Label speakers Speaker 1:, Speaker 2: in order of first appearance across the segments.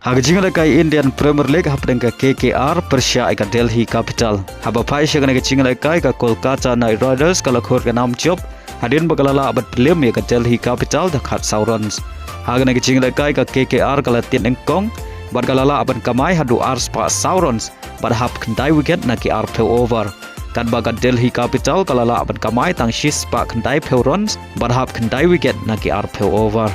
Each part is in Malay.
Speaker 1: Hagajing lekai Indian Premier League hapdeng ka KKR Persia ka Delhi Capital. Haba pai syagana ka jing lekai ka Kolkata Knight Riders ka lakhor ka nam job. Hadin bagalala abat Liem ka Delhi Capital da khat saurons. Hagana ka jing lekai ka KKR ka latin engkong. Bad galala aban kamai hadu ars pa saurons. Bad hap kendai wicket na ki ar peu over. Kan baga Delhi Capital kalala aban kamai tang shis pa kendai peu runs. Bad hap kendai wicket na ki ar peu over.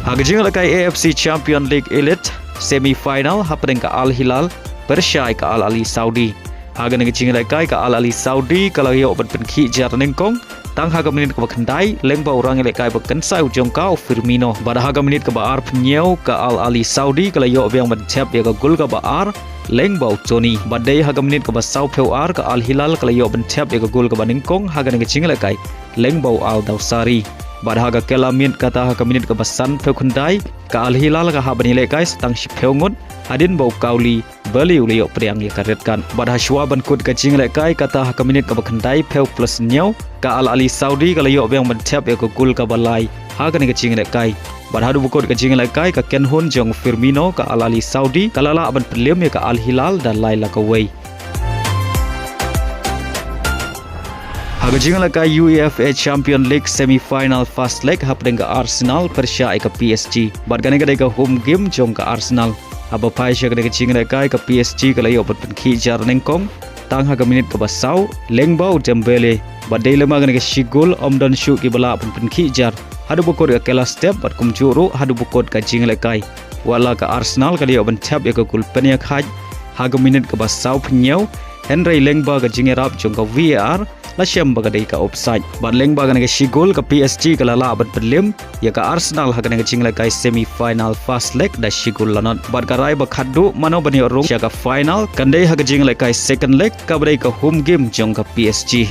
Speaker 1: Hagajing lekai AFC Champion League Elite semi-final hapdeng ka Al Hilal Persia ka Al Ali Saudi. Hagan ngajing lekai ka Al Ali Saudi kalau yo ban penki jar nengkong tang haga menit ka kendai Lyngba orang lekai bakan sai ujong ka Firmino. Pada haga menit ka baar penyau ka Al Ali Saudi kalau yo yang mencap ya ka gol ka baar Lyngba Tony. Badai haga menit ka basau peu ar ka Al Hilal kalau yo mencap ya ka gol ka nengkong hagan ngajing lekai Lyngba Al Dawsari. Bad haga kelamin kata haga minit ke basan peu kendai ka Al Hilal ka ha banile guys tang si peu ngut hadin bau kauli beli uli yok priang ya karetkan. Bad haswa ban kut ka jing lekai kata haga minit ke bakendai peu plus nyau ka Al Ali Saudi kalau yok yang mencap ya ke gol ka balai haga ni ka jing lekai. Bad hadu bukut ka jing lekai ka Ken Hun jong Firmino ka Al Ali Saudi kalala aban perlim ya ka Al Hilal dan lai la ka wei. Hagajing lekai UEFA Champion League semi-final first leg hapdeng ka Arsenal Persia ka PSG. Bad gane ka home game jong ka Arsenal. Haba pai sya ka jing lekai ka PSG ka layo pat ki jar nengkong. Tang haga minit ka basau Lyngba Dembele. Bad dei lema gane ka shigol omdan shu ki bala pat ki jar. Hadu bukot ka kela step bat kum juru hadu bukot ka jing lekai. Wala ka Arsenal ka layo ban tap ya ka gol penya khaj. Haga minit ka basau penyau Henry Lyngba ka jing rap jong ka VAR Lasyam bagadai ka offside. Bad Lyngba ka nagashigol ka PSG ka lala abad perlim ya ka Arsenal haga nagaching lekai semi-final first leg da shigol lanot. Bad ka rai bakhaddu mano bani orong ya ka final kandai haga jing lekai second leg ka badai ka home game jong ka PSG.